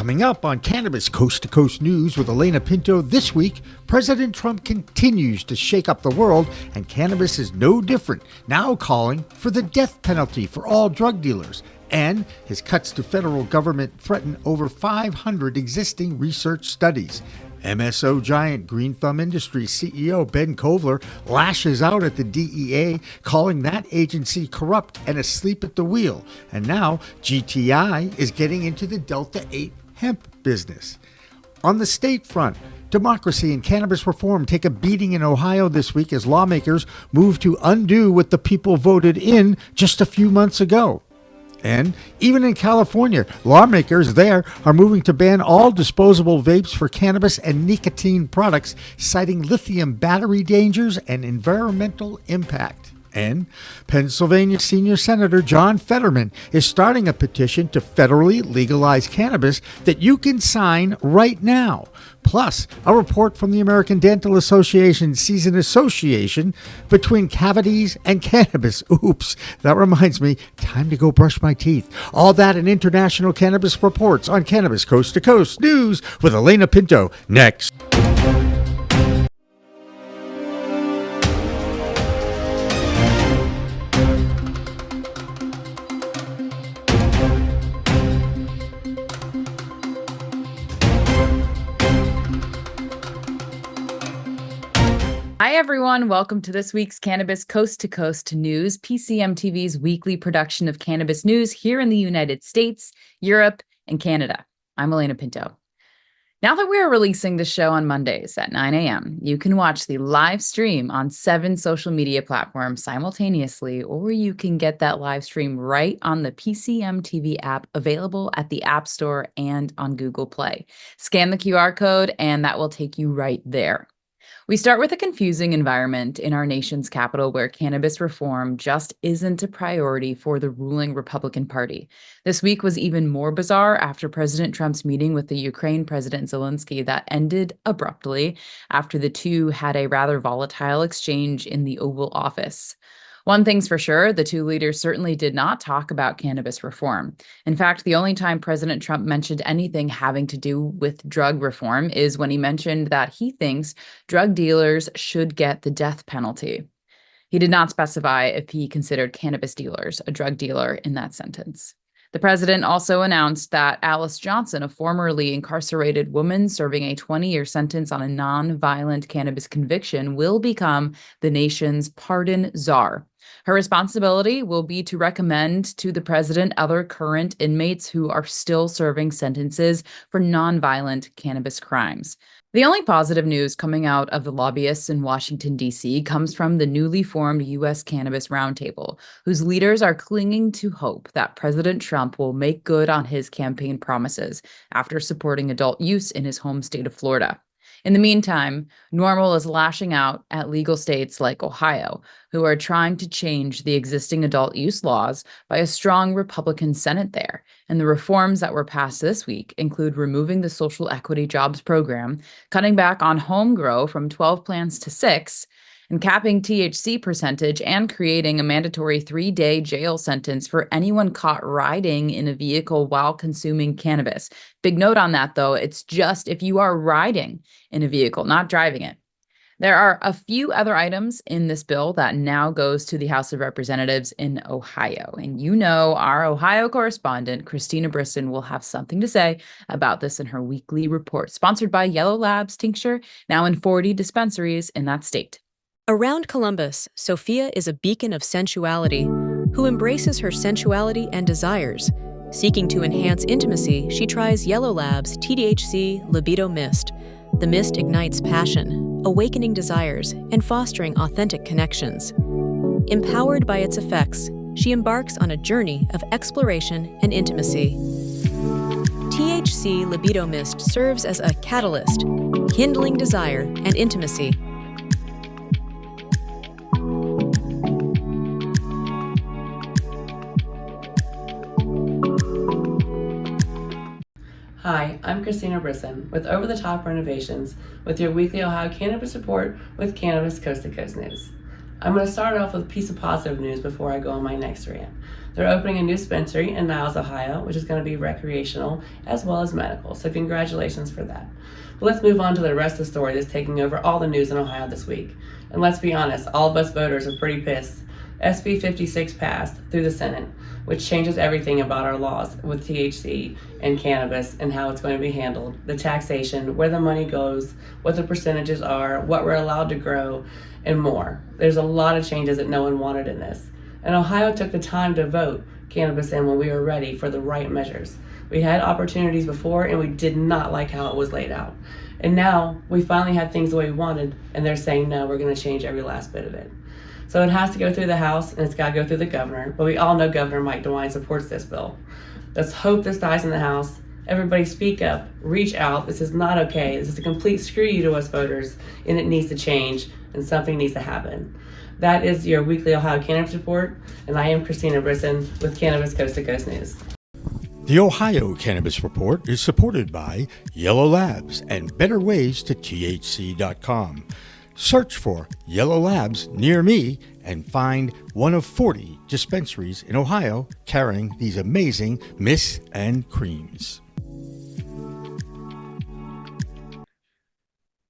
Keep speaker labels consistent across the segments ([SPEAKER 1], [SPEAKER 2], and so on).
[SPEAKER 1] Coming up on Cannabis Coast to Coast News with Alaina Pinto this week, President Trump continues to shake up the world, and cannabis is no different, now calling for the death penalty for all drug dealers. And his cuts to federal government threaten over 500 existing research studies. MSO giant Green Thumb Industries CEO Ben Kovler lashes out at the DEA, calling that agency corrupt and asleep at the wheel. And now GTI is getting into the Delta 8 hemp business. On the state front, democracy and cannabis reform take a beating in Ohio this week as lawmakers move to undo what the people voted in just a few months ago. And even in California, lawmakers there are moving to ban all disposable vapes for cannabis and nicotine products, citing lithium battery dangers and environmental impact. And Pennsylvania Senior Senator John Fetterman is starting a petition to federally legalize cannabis that you can sign right now. Plus, a report from the American Dental Association sees an association between cavities and cannabis. Oops, that reminds me, time to go brush my teeth. All that and international cannabis reports on Cannabis Coast to Coast News with Alaina Pinto next.
[SPEAKER 2] Hi, everyone. Welcome to this week's Cannabis Coast to Coast News, PCMTV's weekly production of cannabis news here in the United States, Europe, and Canada. I'm Alaina Pinto. Now that we are releasing the show on Mondays at 9 a.m., you can watch the live stream on 7 social media platforms simultaneously, or you can get that live stream right on the PCMTV app available at the App Store and on Google Play. Scan the QR code, and that will take you right there. We start with a confusing environment in our nation's capital where cannabis reform just isn't a priority for the ruling Republican Party. This week was even more bizarre after President Trump's meeting with the Ukraine President Zelensky that ended abruptly after the two had a rather volatile exchange in the Oval Office. One thing's for sure, the two leaders certainly did not talk about cannabis reform. In fact, the only time President Trump mentioned anything having to do with drug reform is when he mentioned that he thinks drug dealers should get the death penalty. He did not specify if he considered cannabis dealers a drug dealer in that sentence. The president also announced that Alice Johnson, a formerly incarcerated woman serving a 20-year sentence on a non-violent cannabis conviction, will become the nation's pardon czar. Her responsibility will be to recommend to the president other current inmates who are still serving sentences for non-violent cannabis crimes. The only positive news coming out of the lobbyists in Washington, D.C. comes from the newly formed U.S. Cannabis Roundtable, whose leaders are clinging to hope that President Trump will make good on his campaign promises after supporting adult use in his home state of Florida. In the meantime, NORML is lashing out at legal states like Ohio, who are trying to change the existing adult use laws by a strong Republican Senate there. And the reforms that were passed this week include removing the Social Equity Jobs Program, cutting back on home grow from 12 plants to 6, and capping THC percentage and creating a mandatory 3-day jail sentence for anyone caught riding in a vehicle while consuming cannabis. Big note on that, though, it's just if you are riding in a vehicle, not driving it. There are a few other items in this bill that now goes to the House of Representatives in Ohio. And you know, our Ohio correspondent, Christina Brisson, will have something to say about this in her weekly report, sponsored by Yellow Labs Tincture, now in 40 dispensaries in that state.
[SPEAKER 3] Around Columbus, Sophia is a beacon of sensuality who embraces her sensuality and desires. Seeking to enhance intimacy, she tries Yellow Labs TDHC Libido Mist. The mist ignites passion, awakening desires, and fostering authentic connections. Empowered by its effects, she embarks on a journey of exploration and intimacy. THC Libido Mist serves as a catalyst, kindling desire and intimacy.
[SPEAKER 4] Hi, I'm Christina Brisson with Over the Top Renovations with your weekly Ohio Cannabis Report with Cannabis Coast to Coast News. I'm going to start off with a piece of positive news before I go on my next rant. They're opening a new dispensary in Niles, Ohio, which is going to be recreational as well as medical, so congratulations for that. But let's move on to the rest of the story that's taking over all the news in Ohio this week. And let's be honest, all of us voters are pretty pissed. SB 56 passed through the Senate, which changes everything about our laws with THC and cannabis and how it's going to be handled, the taxation, where the money goes, what the percentages are, what we're allowed to grow, and more. There's a lot of changes that no one wanted in this. And Ohio took the time to vote cannabis in when we were ready for the right measures. We had opportunities before and we did not like how it was laid out. And now we finally have things the way we wanted, and they're saying, no, we're going to change every last bit of it. So it has to go through the House and it's got to go through the governor, but we all know Governor Mike DeWine supports this bill. Let's hope this dies in the House. Everybody speak up, reach out. This is not okay. This is a complete screw you to us voters, and it needs to change, and something needs to happen. That is your weekly Ohio Cannabis Report, and I am Christina Brisson with Cannabis Coast to Coast News.
[SPEAKER 1] The Ohio Cannabis Report is supported by Yellow Labs and BetterWays to THC.com. Search for Yellow Labs near me and find one of 40 dispensaries in Ohio carrying these amazing mists and creams.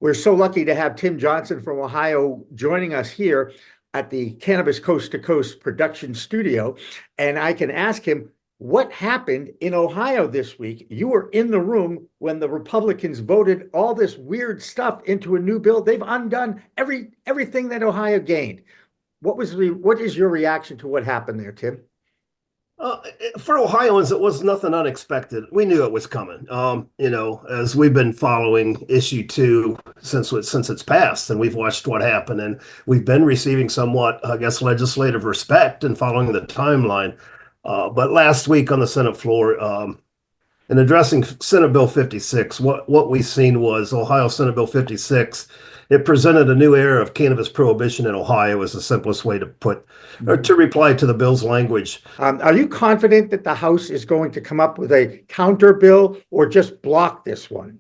[SPEAKER 1] We're so lucky to have Tim Johnson from Ohio joining us here at the Cannabis Coast to Coast production studio. And I can ask him, what happened in Ohio this week? You were in the room when the Republicans voted all this weird stuff into a new bill. They've undone everything that Ohio gained. What is your reaction to what happened there, Tim?
[SPEAKER 5] For Ohioans, it was nothing unexpected. We knew it was coming. As we've been following issue 2 since it's passed, and we've watched what happened, and we've been receiving somewhat, I guess, legislative respect and following the timeline. But last week on the Senate floor, in addressing Senate Bill 56, what we seen was Ohio Senate Bill 56. It presented a new era of cannabis prohibition in Ohio, is the simplest way to put, or to reply to the bill's language.
[SPEAKER 1] Are you confident that the House is going to come up with a counter bill or just block this one?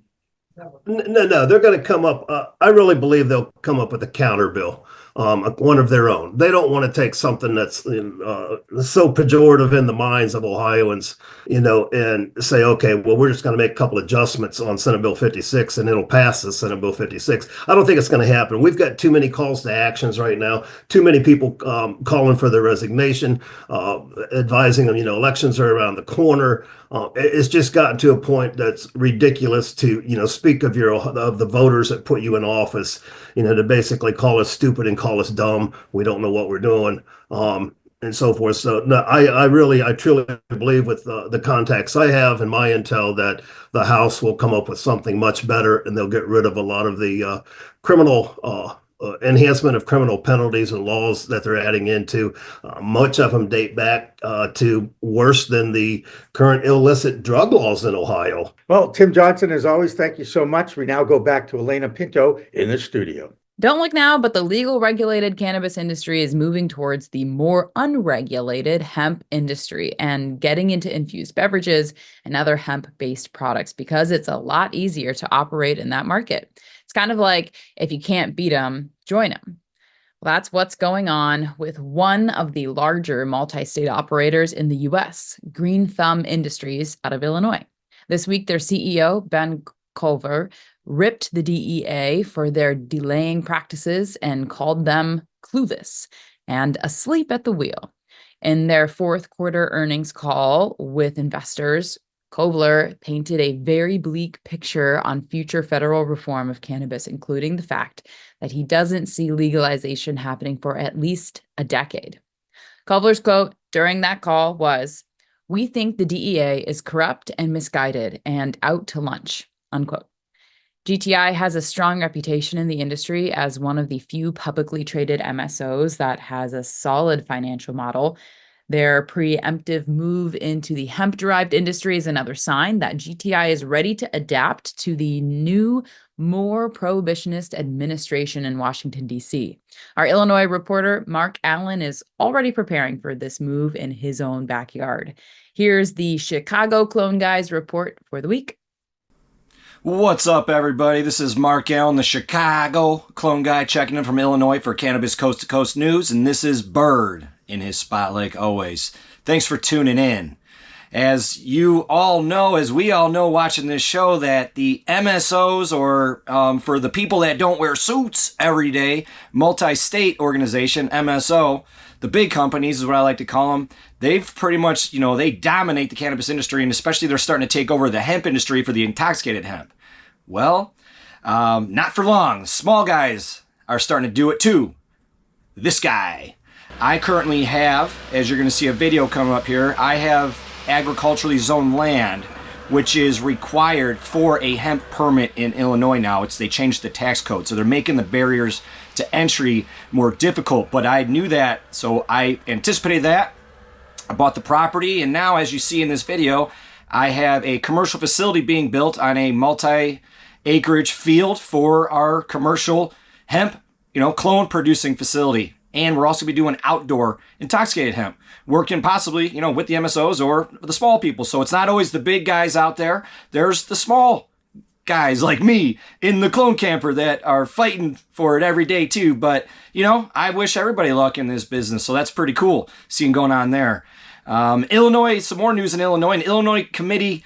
[SPEAKER 5] No, they're going to come up. I really believe they'll come up with a counter bill, one of their own. They don't want to take something that's so pejorative in the minds of Ohioans, and say, okay, well, we're just going to make a couple adjustments on Senate Bill 56 and it'll pass the Senate Bill 56. I don't think it's going to happen. We've got too many calls to actions right now, too many people calling for their resignation, advising them, elections are around the corner. It's just gotten to a point that's ridiculous to, speak of the voters that put you in office, to basically call us stupid and call us dumb. We don't know what we're doing, and so forth. So no, I truly believe with the contacts I have and my intel that the House will come up with something much better, and they'll get rid of a lot of the criminal enhancement of criminal penalties and laws that they're adding into. Much of them date back to worse than the current illicit drug laws in Ohio.
[SPEAKER 1] Well, Tim Johnson, as always, thank you so much. We now go back to Alaina Pinto in the studio.
[SPEAKER 2] Don't look now, but the legal regulated cannabis industry is moving towards the more unregulated hemp industry and getting into infused beverages and other hemp-based products because it's a lot easier to operate in that market. It's kind of like if you can't beat them, join them. Well, that's what's going on with one of the larger multi-state operators in the U.S., Green Thumb Industries out of Illinois. This week, their CEO, Ben Culver, ripped the DEA for their delaying practices and called them clueless and asleep at the wheel. In their fourth quarter earnings call with investors, Kovler painted a very bleak picture on future federal reform of cannabis, including the fact that he doesn't see legalization happening for at least a decade. Kovler's quote during that call was, "We think the DEA is corrupt and misguided and out to lunch," unquote. GTI has a strong reputation in the industry as one of the few publicly traded MSOs that has a solid financial model. Their preemptive move into the hemp-derived industry is another sign that GTI is ready to adapt to the new, more prohibitionist administration in Washington, D.C. Our Illinois reporter, Mark Allen, is already preparing for this move in his own backyard. Here's the Chicago Clone Guys report for the week.
[SPEAKER 6] What's up, everybody? This is Mark Allen, the Chicago clone guy, checking in from Illinois for Cannabis Coast to Coast News, and this is Bird in his spot like always. Thanks for tuning in. As you all know, as we all know watching this show, that the MSOs, or for the people that don't wear suits every day, multi-state organization, MSO, the big companies is what I like to call them, they've pretty much, they dominate the cannabis industry, and especially they're starting to take over the hemp industry for the intoxicated hemp. Well, not for long. Small guys are starting to do it too. This guy. I currently have, as you're going to see a video coming up here, I have agriculturally zoned land, which is required for a hemp permit in Illinois now. They changed the tax code, so they're making the barriers to entry more difficult. But I knew that, so I anticipated that. I bought the property, and now, as you see in this video, I have a commercial facility being built on a multi-acreage field for our commercial hemp, clone producing facility. And we're also going to be doing outdoor intoxicated hemp, working possibly, with the MSOs or the small people. So it's not always the big guys out there. There's the small guys like me in the clone camper that are fighting for it every day too. But, I wish everybody luck in this business. So that's pretty cool seeing going on there. Illinois, some more news in Illinois. An Illinois committee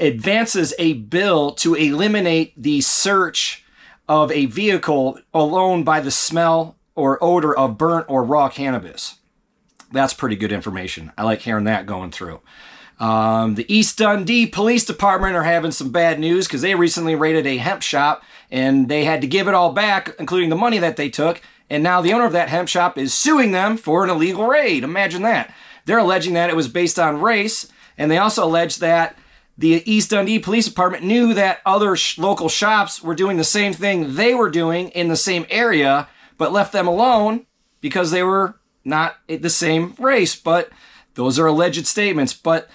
[SPEAKER 6] advances a bill to eliminate the search of a vehicle alone by the smell or odor of burnt or raw cannabis. That's pretty good information. I like hearing that going through. The East Dundee Police Department are having some bad news because they recently raided a hemp shop and they had to give it all back, including the money that they took. And now the owner of that hemp shop is suing them for an illegal raid. Imagine that. They're alleging that it was based on race, and they also allege that the East Dundee Police Department knew that other local shops were doing the same thing they were doing in the same area, but left them alone because they were not the same race. But those are alleged statements. But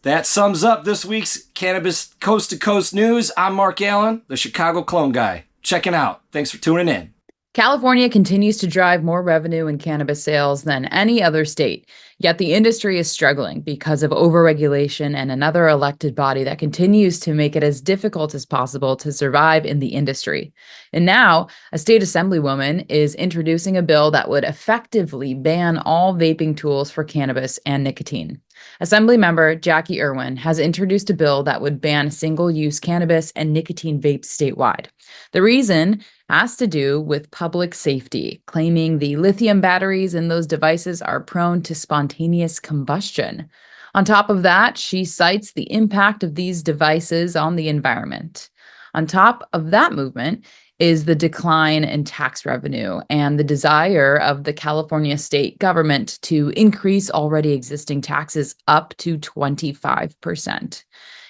[SPEAKER 6] that sums up this week's Cannabis Coast to Coast News. I'm Mark Allen, the Chicago clone guy. Checking out. Thanks for tuning in.
[SPEAKER 2] California continues to drive more revenue in cannabis sales than any other state, yet the industry is struggling because of overregulation and another elected body that continues to make it as difficult as possible to survive in the industry. And now, a state assemblywoman is introducing a bill that would effectively ban all vaping tools for cannabis and nicotine. Assemblymember Jackie Irwin has introduced a bill that would ban single-use cannabis and nicotine vapes statewide. The reason has to do with public safety, claiming the lithium batteries in those devices are prone to spontaneous combustion. On top of that, she cites the impact of these devices on the environment. On top of that movement is the decline in tax revenue and the desire of the California state government to increase already existing taxes up to 25%.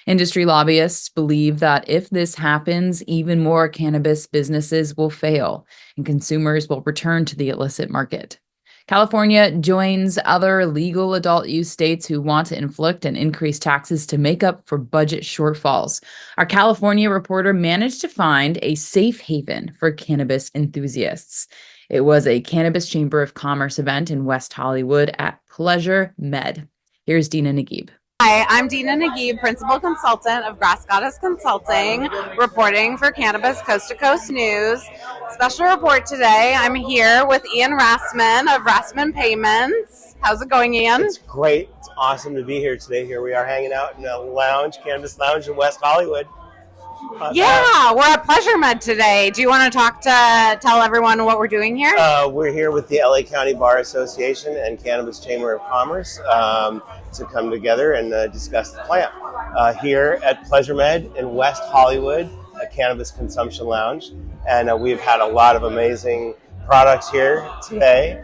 [SPEAKER 2] Industry lobbyists believe that if this happens, even more cannabis businesses will fail and consumers will return to the illicit market. California joins other legal adult use states who want to inflict and increase taxes to make up for budget shortfalls. Our California reporter managed to find a safe haven for cannabis enthusiasts. It was a Cannabis Chamber of Commerce event in West Hollywood at Pleasure Med. Here's Dina Nagib.
[SPEAKER 7] Hi, I'm Dina Nagib, Principal Consultant of Grass Goddess Consulting, reporting for Cannabis Coast to Coast News. Special report today. I'm here with Ian Rassman of Rassman Payments. How's it going, Ian?
[SPEAKER 8] It's great. It's awesome to be here today. Here we are hanging out in a lounge, Cannabis Lounge in West Hollywood.
[SPEAKER 7] Yeah, we're at Pleasure Med today. Do you want to tell everyone what we're doing here?
[SPEAKER 8] We're here with the LA County Bar Association and Cannabis Chamber of Commerce to come together and discuss the plant. Here at Pleasure Med in West Hollywood, a cannabis consumption lounge. And we've had a lot of amazing products here today.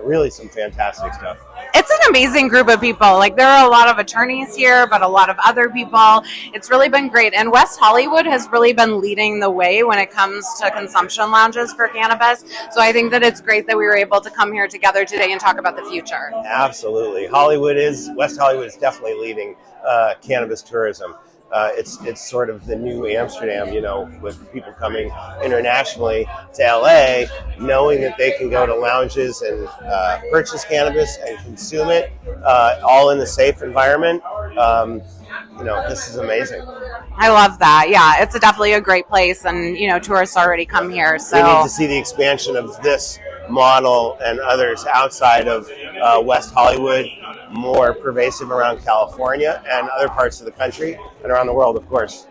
[SPEAKER 8] Really some fantastic stuff.
[SPEAKER 7] It's an amazing group of people. Like, there are a lot of attorneys here, but a lot of other people. It's really been great. And West Hollywood has really been leading the way when it comes to consumption lounges for cannabis. So I think that it's great that we were able to come here together today and talk about the future.
[SPEAKER 8] Absolutely. West Hollywood is definitely leading cannabis tourism. It's sort of the new Amsterdam, with people coming internationally to LA, knowing that they can go to lounges and purchase cannabis and consume it, all in a safe environment. This is amazing.
[SPEAKER 7] I love that. Yeah, it's definitely a great place, and tourists already come here. So
[SPEAKER 8] We need to see the expansion of this model and others outside of West Hollywood, more pervasive around California and other parts of the country and around the world, of course.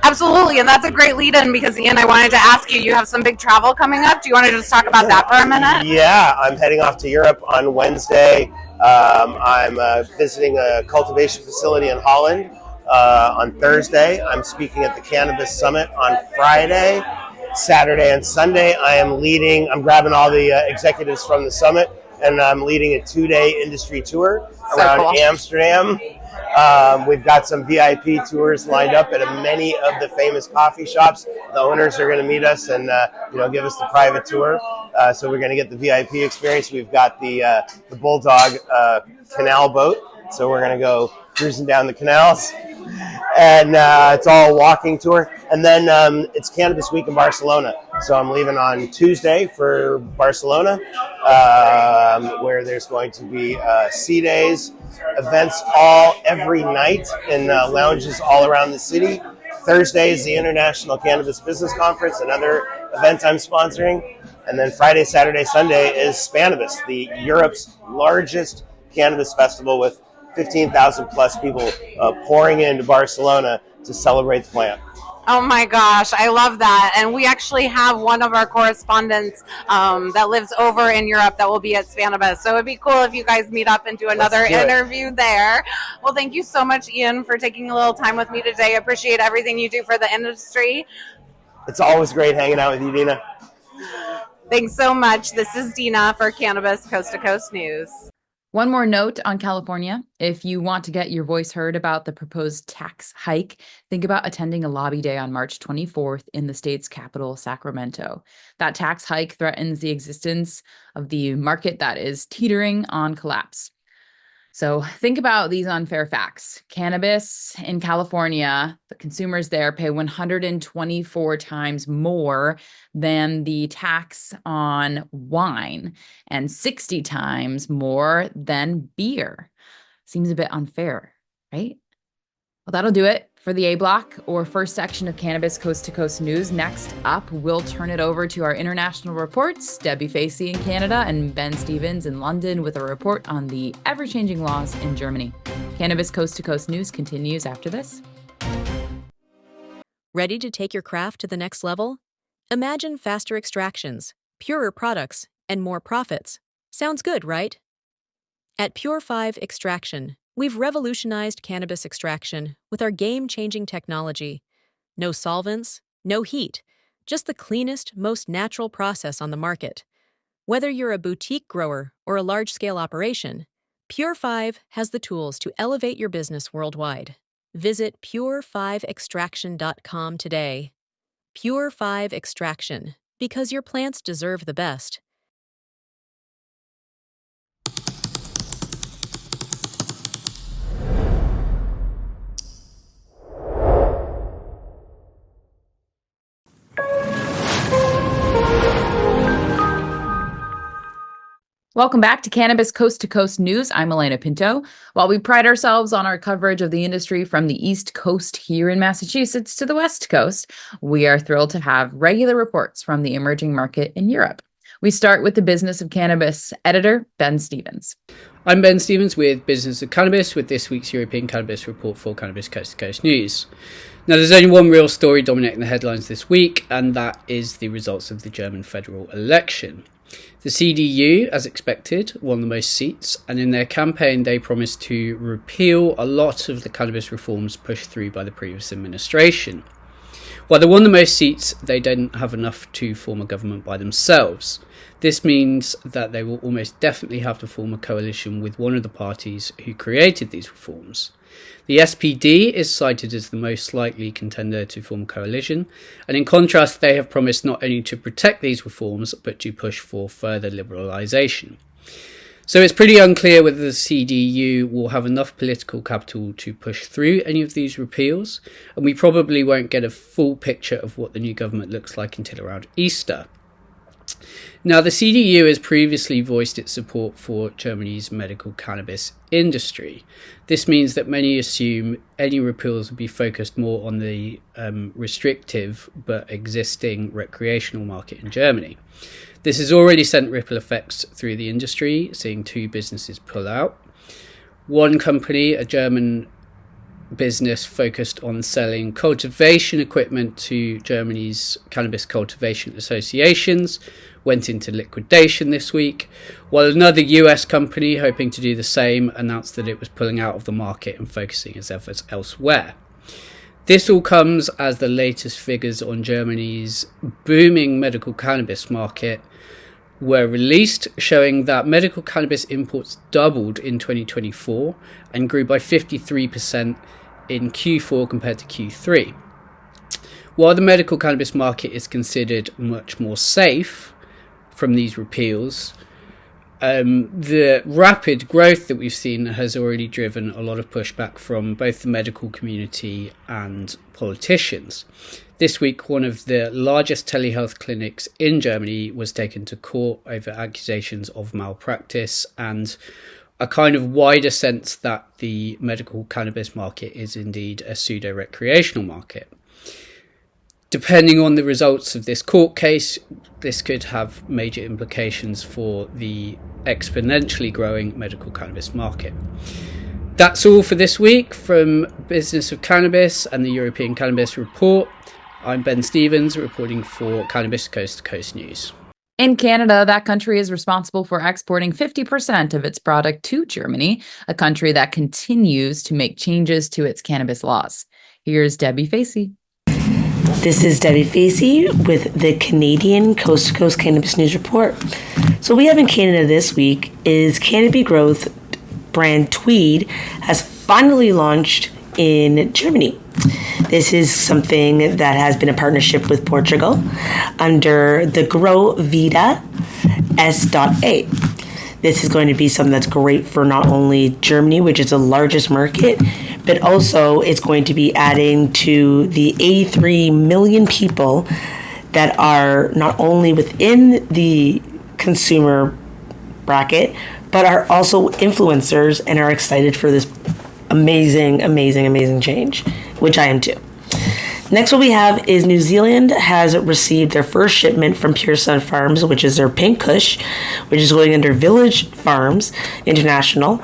[SPEAKER 7] Absolutely, and that's a great lead-in because, Ian, I wanted to ask you have some big travel coming up. Do you want to just talk about that for a minute?
[SPEAKER 8] Yeah, I'm heading off to Europe on Wednesday. I'm visiting a cultivation facility in Holland on Thursday. I'm speaking at the Cannabis Summit on Friday. Saturday and Sunday, I'm grabbing all the executives from the summit, and I'm leading a 2-day industry tour around Amsterdam. We've got some VIP tours lined up at many of the famous coffee shops. The owners are going to meet us and give us the private tour. So we're going to get the VIP experience. We've got the Bulldog canal boat, so we're going to go cruising down the canals, and it's all a walking tour. And then it's Cannabis Week in Barcelona, so I'm leaving on Tuesday for Barcelona, where there's going to be sea days, events every night in lounges all around the city. Thursday is the International Cannabis Business Conference, another event I'm sponsoring. And then Friday, Saturday, Sunday is Spanibus, the Europe's largest cannabis festival with 15,000 plus people pouring into Barcelona to celebrate the plant.
[SPEAKER 7] Oh my gosh, I love that. And we actually have one of our correspondents that lives over in Europe that will be at Spanibus. So it'd be cool if you guys meet up and do another interview there. Well, thank you so much, Ian, for taking a little time with me today. I appreciate everything you do for the industry.
[SPEAKER 8] It's always great hanging out with you, Dina.
[SPEAKER 7] Thanks so much. This is Dina for Cannabis Coast to Coast News.
[SPEAKER 2] One more note on California. If you want to get your voice heard about the proposed tax hike, think about attending a lobby day on March 24th in the state's capital, Sacramento. That tax hike threatens the existence of the market that is teetering on collapse. So think about these unfair facts. Cannabis in California, the consumers there pay 124 times more than the tax on wine and 60 times more than beer. Seems a bit unfair, right? Well, that'll do it for the A Block, or first section of Cannabis Coast to Coast News. Next up, we'll turn it over to our international reports, Debbie Facey in Canada and Ben Stevens in London with a report on the ever-changing laws in Germany. Cannabis Coast to Coast News continues after this.
[SPEAKER 3] Ready to take your craft to the next level? Imagine faster extractions, purer products, and more profits. Sounds good, right? At Pure 5 Extraction, we've revolutionized cannabis extraction with our game-changing technology. No solvents, no heat, just the cleanest, most natural process on the market. Whether you're a boutique grower or a large-scale operation, Pure 5 has the tools to elevate your business worldwide. Visit pure5extraction.com today. Pure 5 Extraction, because your plants deserve the best.
[SPEAKER 2] Welcome back to Cannabis Coast to Coast News. I'm Alaina Pinto. While we pride ourselves on our coverage of the industry from the East Coast here in Massachusetts to the West Coast, we are thrilled to have regular reports from the emerging market in Europe. We start with the Business of Cannabis editor, Ben Stevens.
[SPEAKER 9] I'm Ben Stevens with Business of Cannabis with this week's European Cannabis Report for Cannabis Coast to Coast News. Now, there's only one real story dominating the headlines this week, and that is the results of the German federal election. The CDU, as expected, won the most seats, and in their campaign they promised to repeal a lot of the cannabis reforms pushed through by the previous administration. While they won the most seats, they didn't have enough to form a government by themselves. This means that they will almost definitely have to form a coalition with one of the parties who created these reforms. The SPD is cited as the most likely contender to form a coalition, and in contrast they have promised not only to protect these reforms, but to push for further liberalisation. So it's pretty unclear whether the CDU will have enough political capital to push through any of these repeals, and we probably won't get a full picture of what the new government looks like until around Easter. Now, the CDU has previously voiced its support for Germany's medical cannabis industry. This means that many assume any repeals will be focused more on the restrictive but existing recreational market in Germany. This has already sent ripple effects through the industry, seeing 2 businesses pull out. One company, a German business focused on selling cultivation equipment to Germany's cannabis cultivation associations, went into liquidation this week, while another US company hoping to do the same announced that it was pulling out of the market and focusing its efforts elsewhere. This all comes as the latest figures on Germany's booming medical cannabis market were released, showing that medical cannabis imports doubled in 2024 and grew by 53% in Q4 compared to Q3. While the medical cannabis market is considered much more safe from these repeals, the rapid growth that we've seen has already driven a lot of pushback from both the medical community and politicians. This week, one of the largest telehealth clinics in Germany was taken to court over accusations of malpractice and a kind of wider sense that the medical cannabis market is indeed a pseudo-recreational market. Depending on the results of this court case, this could have major implications for the exponentially growing medical cannabis market. That's all for this week from Business of Cannabis and the European Cannabis Report. I'm Ben Stevens, reporting for Cannabis Coast to Coast News.
[SPEAKER 2] In Canada, that country is responsible for exporting 50% of its product to Germany, a country that continues to make changes to its cannabis laws. Here's Debbie Facey.
[SPEAKER 10] This is Debbie Facey with the Canadian Coast to Coast Cannabis News Report. So what we have in Canada this week is Canopy Growth brand Tweed has finally launched in Germany. This is something that has been a partnership with Portugal under the Grow Vida S.A. This is going to be something that's great for not only Germany, which is the largest market, but also it's going to be adding to the 83 million people that are not only within the consumer bracket, but are also influencers and are excited for this amazing change, which I am too. Next, what we have is New Zealand has received their first shipment from Pure Sun Farms, which is their Pink Kush, which is going under Village Farms International.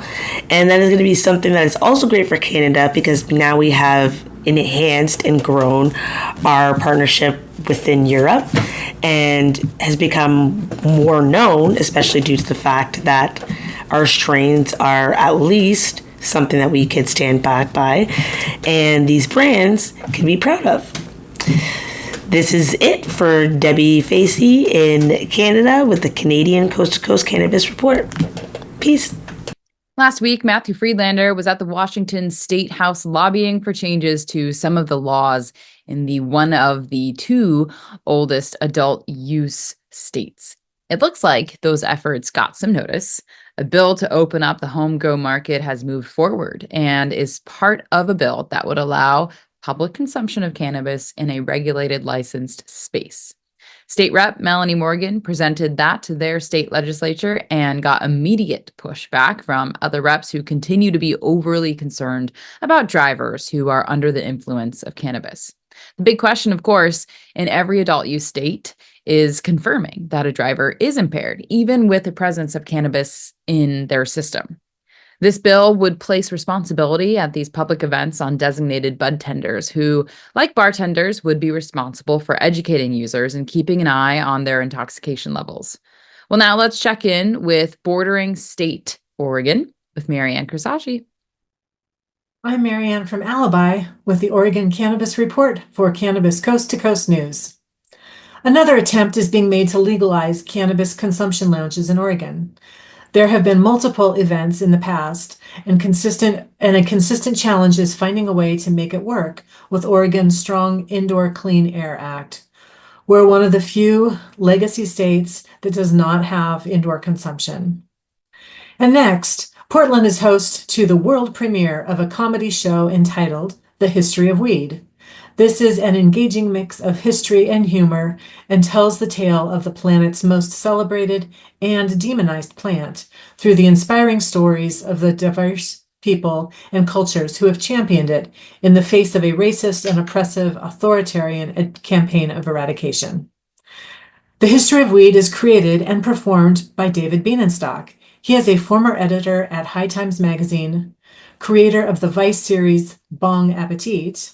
[SPEAKER 10] And that is going to be something that is also great for Canada because now we have enhanced and grown our partnership within Europe and has become more known, especially due to the fact that our strains are at least something that we could stand back by and these brands can be proud of. This is it for Debbie Facey in Canada with the Canadian Coast to Coast Cannabis Report. Peace.
[SPEAKER 2] Last week, Matthew Friedlander was at the Washington State House lobbying for changes to some of the laws in one of the 2 oldest adult use states. It looks like those efforts got some notice. A bill to open up the home grow market has moved forward and is part of a bill that would allow public consumption of cannabis in a regulated licensed space. State Rep Melanie Morgan presented that to their state legislature and got immediate pushback from other reps who continue to be overly concerned about drivers who are under the influence of cannabis. The big question, of course, in every adult use state is confirming that a driver is impaired, even with the presence of cannabis in their system. This bill would place responsibility at these public events on designated bud tenders who, like bartenders, would be responsible for educating users and keeping an eye on their intoxication levels. Well, now let's check in with bordering state Oregon with Marianne Krisashi.
[SPEAKER 11] I'm Marianne from Alibi with the Oregon Cannabis Report for Cannabis Coast to Coast News. Another attempt is being made to legalize cannabis consumption lounges in Oregon. There have been multiple events in the past, and a consistent challenge is finding a way to make it work with Oregon's strong Indoor Clean Air Act. We're one of the few legacy states that does not have indoor consumption. And next, Portland is host to the world premiere of a comedy show entitled The History of Weed. This is an engaging mix of history and humor and tells the tale of the planet's most celebrated and demonized plant through the inspiring stories of the diverse people and cultures who have championed it in the face of a racist and oppressive authoritarian campaign of eradication. The history of weed is created and performed by David Bienenstock. He is a former editor at High Times Magazine, creator of the Vice series Bong Appetit,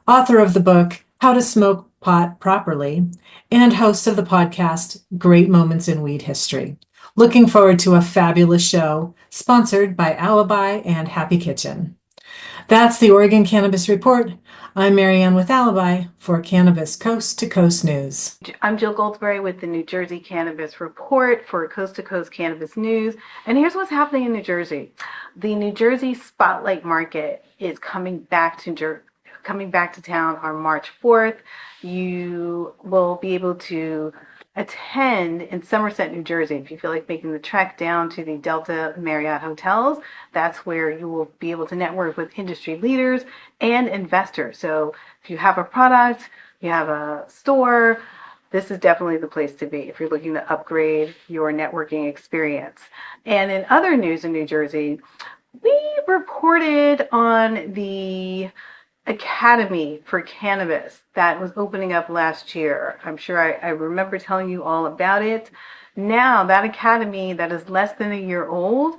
[SPEAKER 11] author of the book How to Smoke Pot Properly, and host of the podcast Great Moments in Weed History. Looking forward to a fabulous show sponsored by Alibi and Happy Kitchen. That's the Oregon Cannabis Report. I'm Marianne with Alibi for Cannabis Coast to Coast News.
[SPEAKER 12] I'm Jill Goldsberry with the New Jersey Cannabis Report for Coast to Coast Cannabis News. And here's what's happening in New Jersey. The New Jersey Spotlight Market is coming back to town on March 4th. You will be able to attend in Somerset, New Jersey. If you feel like making the trek down to the Delta Marriott hotels, that's where you will be able to network with industry leaders and investors. So if you have a product, you have a store, this is definitely the place to be if you're looking to upgrade your networking experience. And in other news in New Jersey, we reported on the Academy for Cannabis that was opening up last year. I'm sure I remember telling you all about it. Now that academy that is less than a year old,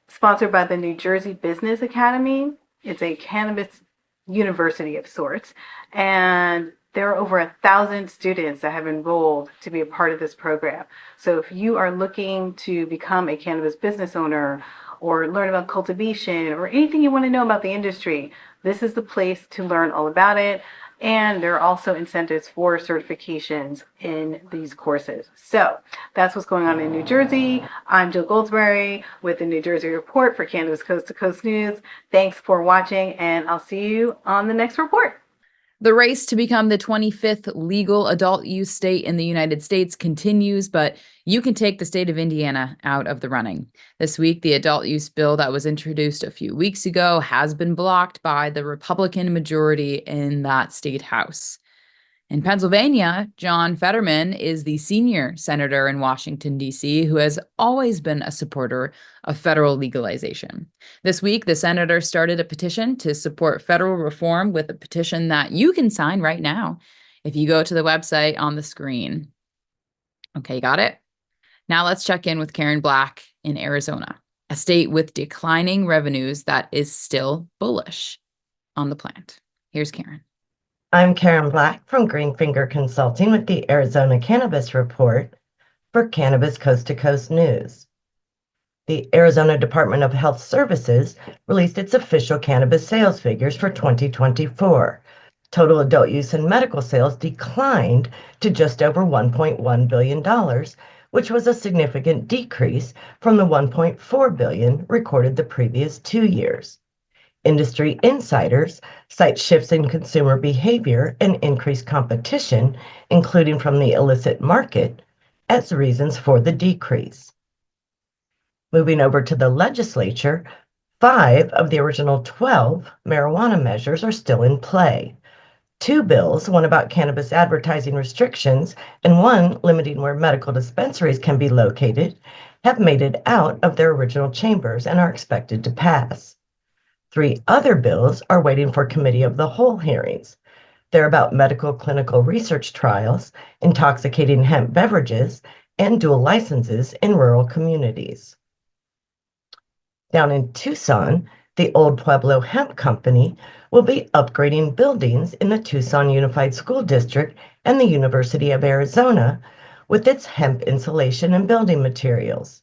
[SPEAKER 12] sponsored by the New Jersey Business Academy, it's a cannabis university of sorts, and there are over 1,000 students that have enrolled to be a part of this program. So if you are looking to become a cannabis business owner or learn about cultivation or anything you want to know about the industry, this is the place to learn all about it. And there are also incentives for certifications in these courses. So that's what's going on in New Jersey. I'm Jill Goldsberry with the New Jersey Report for Cannabis Coast to Coast News. Thanks for watching, and I'll see you on the next report.
[SPEAKER 2] The race to become the 25th legal adult use state in the United States continues, but you can take the state of Indiana out of the running. This week, the adult use bill that was introduced a few weeks ago has been blocked by the Republican majority in that state house. In Pennsylvania, John Fetterman is the senior senator in Washington, D.C., who has always been a supporter of federal legalization. This week, the senator started a petition to support federal reform with a petition that you can sign right now if you go to the website on the screen. Okay, got it? Now let's check in with Karen Black in Arizona, a state with declining revenues that is still bullish on the plant. Here's Karen.
[SPEAKER 13] I'm Karen Black from Greenfinger Consulting with the Arizona Cannabis Report for Cannabis Coast to Coast News. The Arizona Department of Health Services released its official cannabis sales figures for 2024. Total adult use and medical sales declined to just over $1.1 billion, which was a significant decrease from the $1.4 billion recorded the previous 2 years. Industry insiders cite shifts in consumer behavior and increased competition, including from the illicit market, as reasons for the decrease. Moving over to the legislature, 5 of the original 12 marijuana measures are still in play. 2 bills, one about cannabis advertising restrictions and one limiting where medical dispensaries can be located, have made it out of their original chambers and are expected to pass. 3 other bills are waiting for committee of the whole hearings. They're about medical clinical research trials, intoxicating hemp beverages, and dual licenses in rural communities. Down in Tucson, the Old Pueblo Hemp Company will be upgrading buildings in the Tucson Unified School District and the University of Arizona with its hemp insulation and building materials.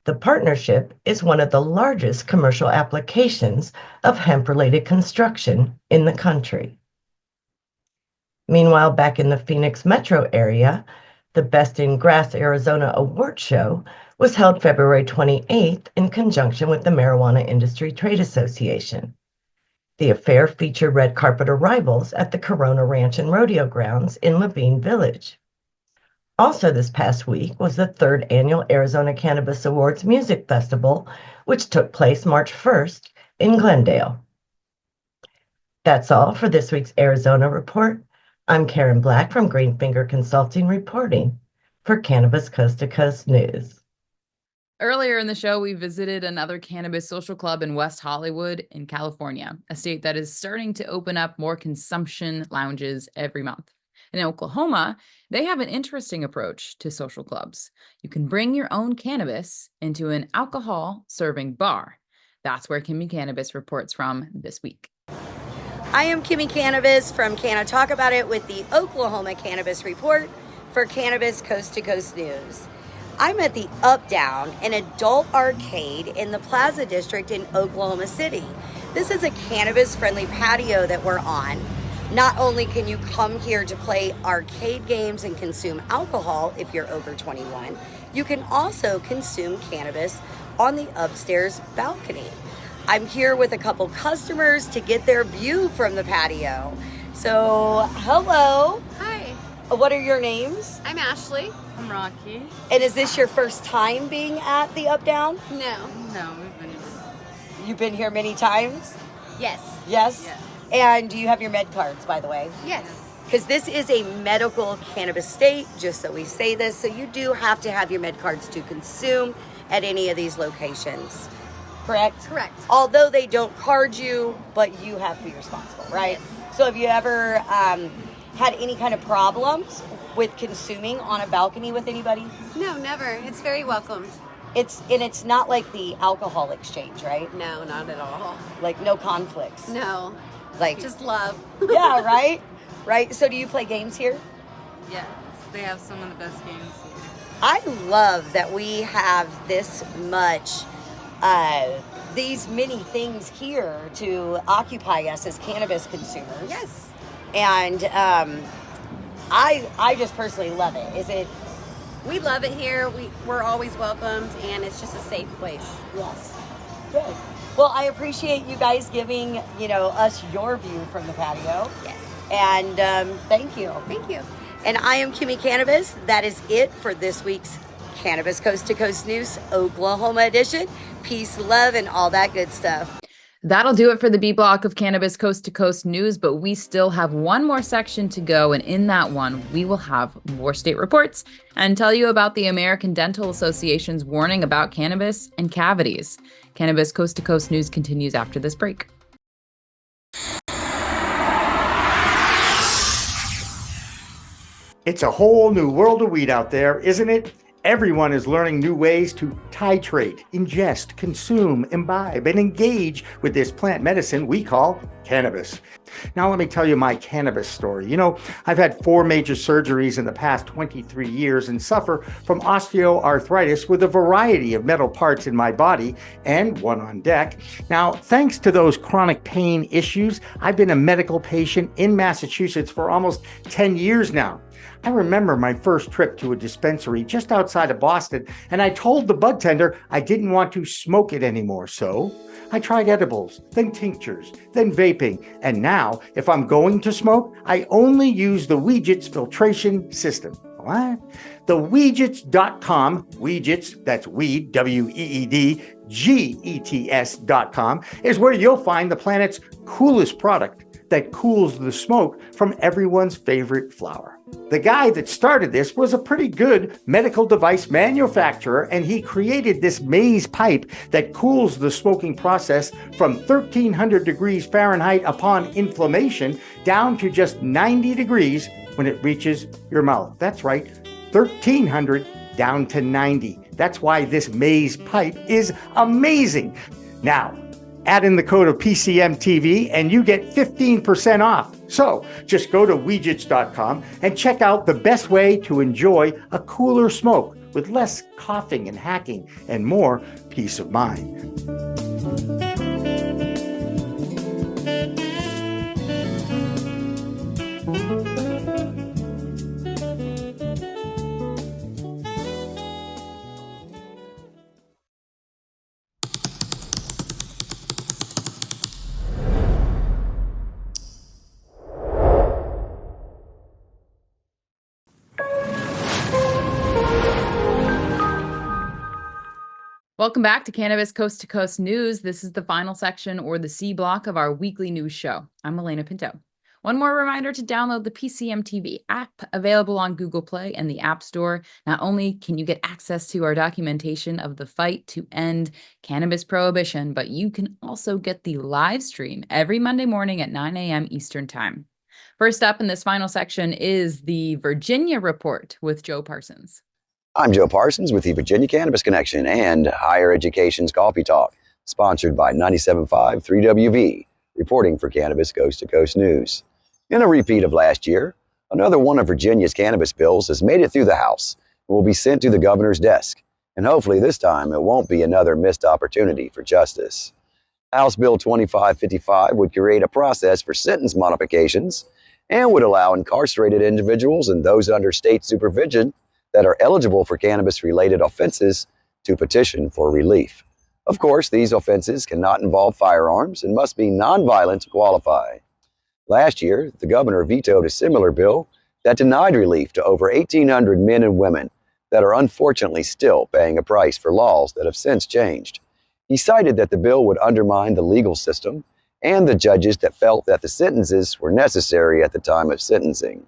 [SPEAKER 13] The partnership is one of the largest commercial applications of hemp-related construction in the country. Meanwhile, back in the Phoenix metro area, the Best in Grass Arizona Award Show was held February 28th in conjunction with the Marijuana Industry Trade Association. The affair featured red carpet arrivals at the Corona Ranch and Rodeo Grounds in Levine Village. Also this past week was the 3rd annual Arizona Cannabis Awards Music Festival, which took place March 1st in Glendale. That's all for this week's Arizona Report. I'm Karen Black from Greenfinger Consulting reporting for Cannabis Coast to Coast News.
[SPEAKER 2] Earlier in the show, we visited another cannabis social club in West Hollywood in California, a state that is starting to open up more consumption lounges every month. In Oklahoma, they have an interesting approach to social clubs. You can bring your own cannabis into an alcohol-serving bar. That's where Kimmy Cannabis reports from this week.
[SPEAKER 14] I am Kimmy Cannabis from Can I Talk About It with the Oklahoma Cannabis Report for Cannabis Coast to Coast News. I'm at the Up Down, an adult arcade in the Plaza District in Oklahoma City. This is a cannabis-friendly patio that we're on. Not only can you come here to play arcade games and consume alcohol if you're over 21, you can also consume cannabis on the upstairs balcony. I'm here with a couple customers to get their view from the patio. So, hello.
[SPEAKER 15] Hi.
[SPEAKER 14] What are your names?
[SPEAKER 15] I'm Ashley. I'm Rocky.
[SPEAKER 14] And is this your first time being at the Up Down?
[SPEAKER 15] No, we've been here.
[SPEAKER 14] You've been here many times?
[SPEAKER 15] Yes.
[SPEAKER 14] Yes?
[SPEAKER 15] Yes.
[SPEAKER 14] And do you have your med cards, by the way?
[SPEAKER 15] Yes.
[SPEAKER 14] Because this is a medical cannabis state, just so we say this, so you do have to have your med cards to consume at any of these locations. Correct?
[SPEAKER 15] Correct.
[SPEAKER 14] Although they don't card you, but you have to be responsible, right? Yes. So have you ever had any kind of problems with consuming on a balcony with anybody?
[SPEAKER 15] No, never. It's very welcomed.
[SPEAKER 14] It's not like the alcohol exchange, right?
[SPEAKER 15] No, not at all.
[SPEAKER 14] Like no conflicts.
[SPEAKER 15] No.
[SPEAKER 14] Like
[SPEAKER 15] just love.
[SPEAKER 14] Yeah, right? Right. So do you play games here?
[SPEAKER 15] Yes. They have some of the best games here.
[SPEAKER 14] I love that we have this much these many things here to occupy us as cannabis consumers.
[SPEAKER 15] Yes.
[SPEAKER 14] And I just personally love it.
[SPEAKER 15] We love it here. We're always welcomed, and it's just a safe place.
[SPEAKER 14] Yes. Good. Well, I appreciate you guys giving, us your view from the patio.
[SPEAKER 15] Yes.
[SPEAKER 14] And thank you.
[SPEAKER 15] Thank you.
[SPEAKER 14] And I am Kimmy Cannabis. That is it for this week's Cannabis Coast to Coast News Oklahoma edition. Peace, love, and all that good stuff.
[SPEAKER 2] That'll do it for the B block of Cannabis Coast to Coast News, but we still have one more section to go. And in that one, we will have more state reports and tell you about the American Dental Association's warning about cannabis and cavities. Cannabis Coast to Coast News continues after this break.
[SPEAKER 1] It's a whole new world of weed out there, isn't it? Everyone is learning new ways to titrate, ingest, consume, imbibe, and engage with this plant medicine we call cannabis. Now, let me tell you my cannabis story. I've had 4 major surgeries in the past 23 years and suffer from osteoarthritis with a variety of metal parts in my body and one on deck. Now, thanks to those chronic pain issues, I've been a medical patient in Massachusetts for almost 10 years now. I remember my first trip to a dispensary just outside of Boston, and I told the bud tender I didn't want to smoke it anymore. So I tried edibles, then tinctures, then vaping, and now if I'm going to smoke, I only use the Weegits filtration system. What? The Weegits.com, Weegits, that's weed, W-E-E-D, G-E-T-S.com, is where you'll find the planet's coolest product that cools the smoke from everyone's favorite flower. The guy that started this was a pretty good medical device manufacturer, and he created this maze pipe that cools the smoking process from 1300 degrees Fahrenheit upon inflammation down to just 90 degrees when it reaches your mouth. That's right, 1300 down to 90. That's why this maze pipe is amazing. Now, add in the code of PCMTV and you get 15% off. So just go to Weegits.com and check out the best way to enjoy a cooler smoke with less coughing and hacking and more peace of mind.
[SPEAKER 2] Welcome back to Cannabis Coast to Coast News. This is the final section, or the C block, of our weekly news show. I'm Alaina Pinto. One more reminder to download the PCMTV app, available on Google Play and the App Store. Not only can you get access to our documentation of the fight to end cannabis prohibition, but you can also get the live stream every Monday morning at 9 a.m. Eastern Time. First up in this final section is the Virginia Report with Joe Parsons.
[SPEAKER 16] I'm Joe Parsons with the Virginia Cannabis Connection and Higher Education's Coffee Talk, sponsored by 97.5 3WV, reporting for Cannabis Coast to Coast News. In a repeat of last year, another one of Virginia's cannabis bills has made it through the House and will be sent to the governor's desk. And hopefully this time it won't be another missed opportunity for justice. House Bill 2555 would create a process for sentence modifications and would allow incarcerated individuals and those under state supervision that are eligible for cannabis-related offenses to petition for relief. Of course, these offenses cannot involve firearms and must be nonviolent to qualify. Last year, the governor vetoed a similar bill that denied relief to over 1,800 men and women that are unfortunately still paying a price for laws that have since changed. He cited that the bill would undermine the legal system and the judges that felt that the sentences were necessary at the time of sentencing.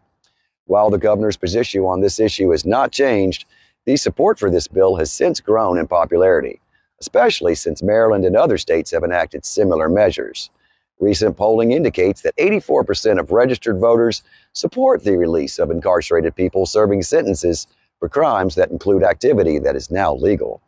[SPEAKER 16] While the governor's position on this issue has not changed, the support for this bill has since grown in popularity, especially since Maryland and other states have enacted similar measures. Recent polling indicates that 84% of registered voters support the release of incarcerated people serving sentences for crimes that include activity that is now legal.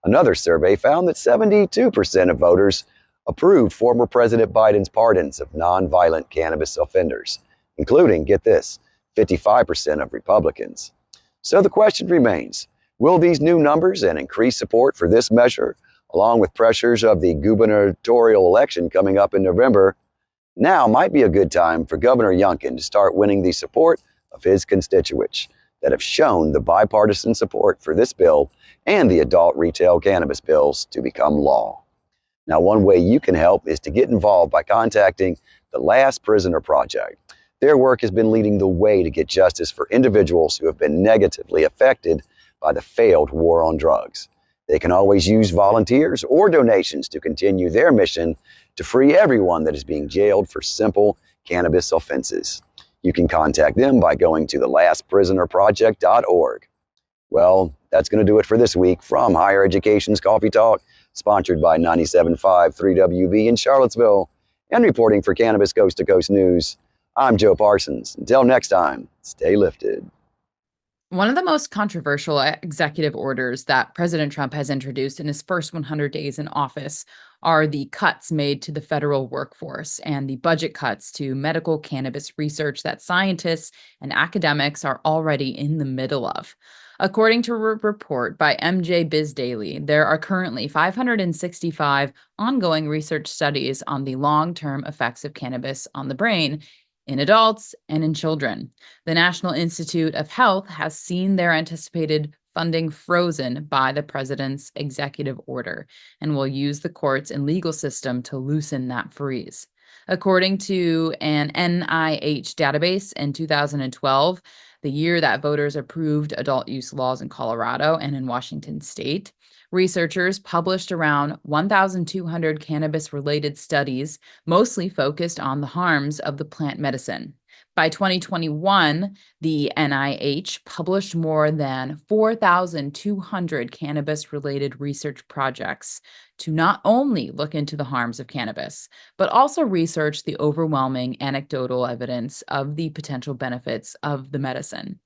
[SPEAKER 16] Another survey found that 72% of voters approved former President Biden's pardons of nonviolent cannabis offenders, including, get this, 55% of Republicans. So the question remains, will these new numbers and increased support for this measure, along with pressures of the gubernatorial election coming up in November, now might be a good time for Governor Youngkin to start winning the support of his constituents that have shown the bipartisan support for this bill and the adult retail cannabis bills to become law. Now, one way you can help is to get involved by contacting the Last Prisoner Project. Their work has been leading the way to get justice for individuals who have been negatively affected by the failed war on drugs. They can always use volunteers or donations to continue their mission to free everyone that is being jailed for simple cannabis offenses. You can contact them by going to thelastprisonerproject.org. Well, that's going to do it for this week from Higher Education's Coffee Talk, sponsored by 97.5 3WV in Charlottesville, and reporting for Cannabis Coast to Coast News. I'm Joe Parsons. Until next time, stay lifted.
[SPEAKER 2] One of the most controversial executive orders that President Trump has introduced in his first 100 days in office are the cuts made to the federal workforce and the budget cuts to medical cannabis research that scientists and academics are already in the middle of. According to a report by MJ Biz Daily, there are currently 565 ongoing research studies on the long-term effects of cannabis on the brain in adults and in children. The National Institute of Health has seen their anticipated funding frozen by the president's executive order and will use the courts and legal system to loosen that freeze. According to an NIH database in 2012, the year that voters approved adult use laws in Colorado and in Washington state, researchers published around 1,200 cannabis-related studies, mostly focused on the harms of the plant medicine. By 2021, the NIH published more than 4,200 cannabis-related research projects to not only look into the harms of cannabis, but also research the overwhelming anecdotal evidence of the potential benefits of the medicine.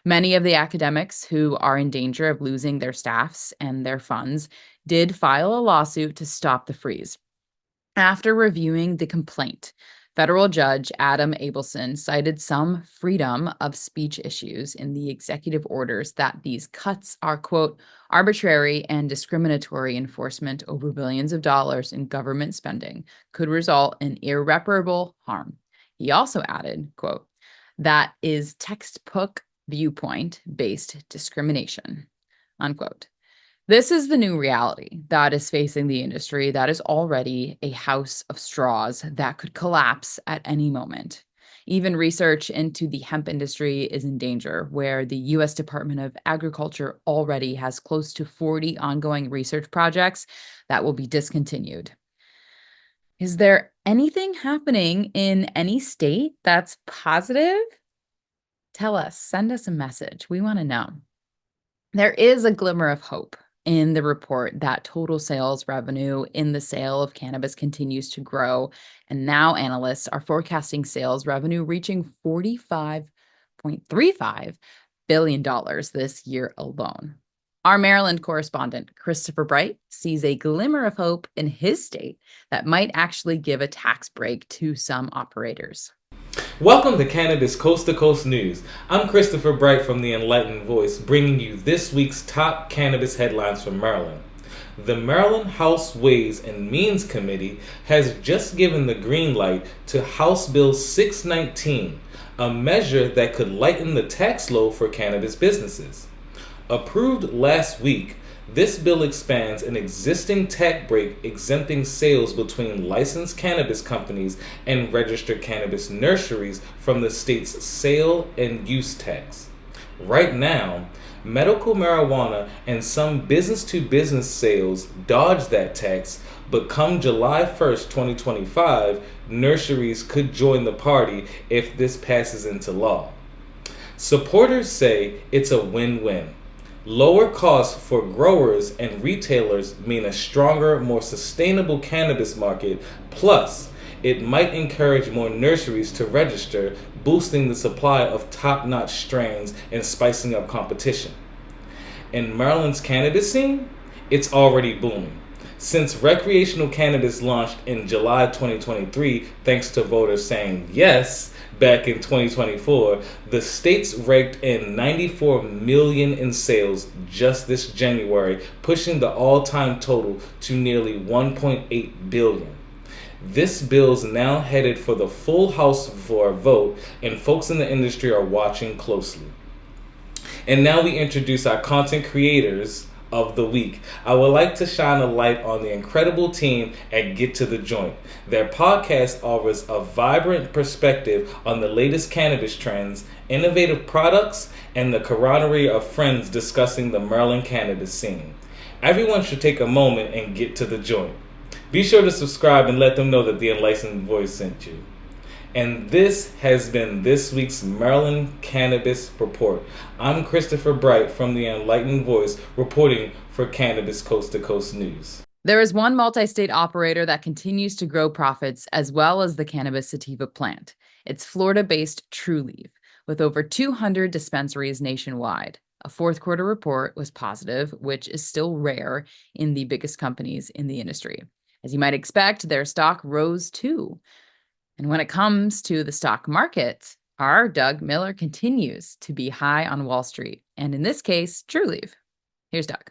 [SPEAKER 2] Many of the academics who are in danger of losing their staffs and their funds did file a lawsuit to stop the freeze. After reviewing the complaint, federal judge Adam Abelson cited some freedom of speech issues in the executive orders that these cuts are, quote, arbitrary and discriminatory enforcement over billions of dollars in government spending could result in irreparable harm. He also added, quote, that is textbook viewpoint-based discrimination, unquote. This is the new reality that is facing the industry that is already a house of straws that could collapse at any moment. Even research into the hemp industry is in danger, where the U.S. Department of Agriculture already has close to 40 ongoing research projects that will be discontinued. Is there anything happening in any state that's positive? Tell us, send us a message. We want to know. There is a glimmer of hope in the report that total sales revenue in the sale of cannabis continues to grow. And now analysts are forecasting sales revenue reaching $45.35 billion this year alone. Our Maryland correspondent, Christopher Bright, sees a glimmer of hope in his state that might actually give a tax break to some operators.
[SPEAKER 17] Welcome to Cannabis Coast to Coast News. I'm Christopher Bright from the Enlightened Voice, bringing you this week's top cannabis headlines from Maryland. The Maryland House Ways and Means Committee has just given the green light to House Bill 619, a measure that could lighten the tax load for cannabis businesses. Approved last week, this bill expands an existing tax break exempting sales between licensed cannabis companies and registered cannabis nurseries from the state's sale and use tax. Right now, medical marijuana and some business-to-business sales dodge that tax, but come July 1st, 2025, nurseries could join the party if this passes into law. Supporters say it's a win-win. Lower costs for growers and retailers mean a stronger, more sustainable cannabis market, plus it might encourage more nurseries to register, boosting the supply of top-notch strains and spicing up competition. In Maryland's cannabis scene, it's already booming. Since recreational cannabis launched in July 2023, thanks to voters saying yes back in 2024, the state's raked in $94 million in sales just this January, pushing the all-time total to nearly $1.8 billion. This bill's now headed for the full House for a vote, and folks in the industry are watching closely. And now we introduce our content creators of the week. I would like to shine a light on the incredible team at Get to the Joint. Their podcast offers a vibrant perspective on the latest cannabis trends, innovative products, and the camaraderie of friends discussing the Maryland cannabis scene. Everyone should take a moment and get to the joint. Be sure to subscribe and let them know that the Enlightened Voice sent you. And this has been this week's Maryland Cannabis Report. I'm Christopher Bright from the Enlightened Voice, reporting for Cannabis Coast to Coast News.
[SPEAKER 2] There is one multi-state operator that continues to grow profits as well as the cannabis sativa plant. It's Florida-based Trulieve, with over 200 dispensaries nationwide. A fourth quarter report was positive, which is still rare in the biggest companies in the industry. As you might expect, their stock rose too. And when it comes to the stock market, our Doug Miller continues to be high on Wall Street. And in this case, Trulieve. Here's Doug.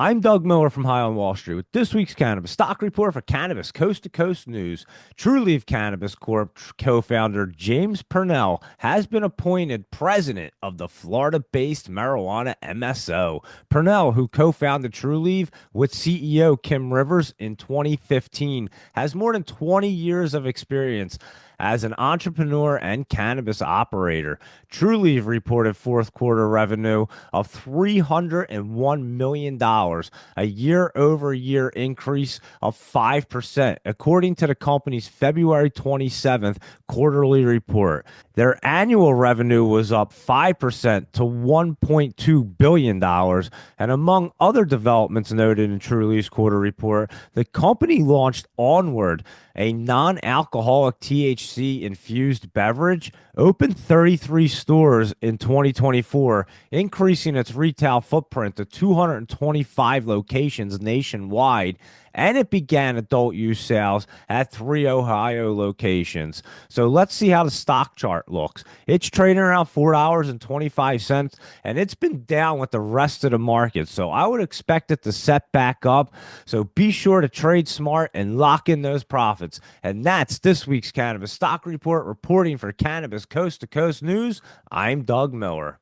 [SPEAKER 18] I'm Doug Miller from High on Wall Street with this week's Cannabis Stock Report for Cannabis Coast to Coast News. Trulieve Cannabis Corp co-founder James Purnell has been appointed president of the Florida-based marijuana MSO. Purnell, who co-founded Trulieve with CEO Kim Rivers in 2015, has more than 20 years of experience as an entrepreneur and cannabis operator. Trulieve reported fourth quarter revenue of $301 million, a year-over-year increase of 5%, according to the company's February 27th quarterly report. Their annual revenue was up 5% to $1.2 billion. And among other developments noted in Trulieve's quarter report, the company launched Onward, a non-alcoholic THC-infused beverage, opened 33 stores in 2024, increasing its retail footprint to 225 locations nationwide, and it began adult use sales at 3 Ohio locations. So let's see how the stock chart looks. It's trading around $4.25, and it's been down with the rest of the market. So I would expect it to set back up. So be sure to trade smart and lock in those profits. And that's this week's Cannabis Stock Report. Reporting for Cannabis Coast to Coast News, I'm Doug Miller.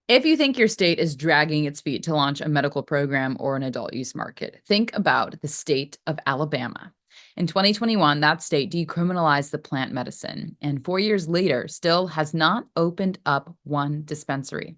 [SPEAKER 2] If you think your state is dragging its feet to launch a medical program or an adult use market, think about the state of Alabama. In 2021, that state decriminalized the plant medicine, and 4 years later, still has not opened up one dispensary.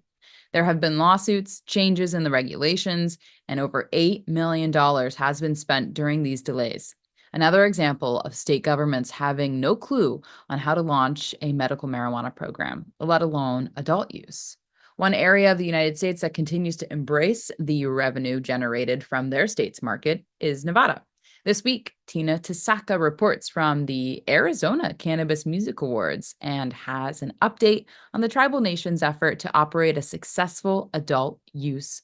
[SPEAKER 2] There have been lawsuits, changes in the regulations, and over $8 million has been spent during these delays. Another example of state governments having no clue on how to launch a medical marijuana program, let alone adult use. One area of the United States that continues to embrace the revenue generated from their state's market is Nevada. This week, Tina Tasaka reports from the Arizona Cannabis Music Awards and has an update on the tribal nation's effort to operate a successful adult use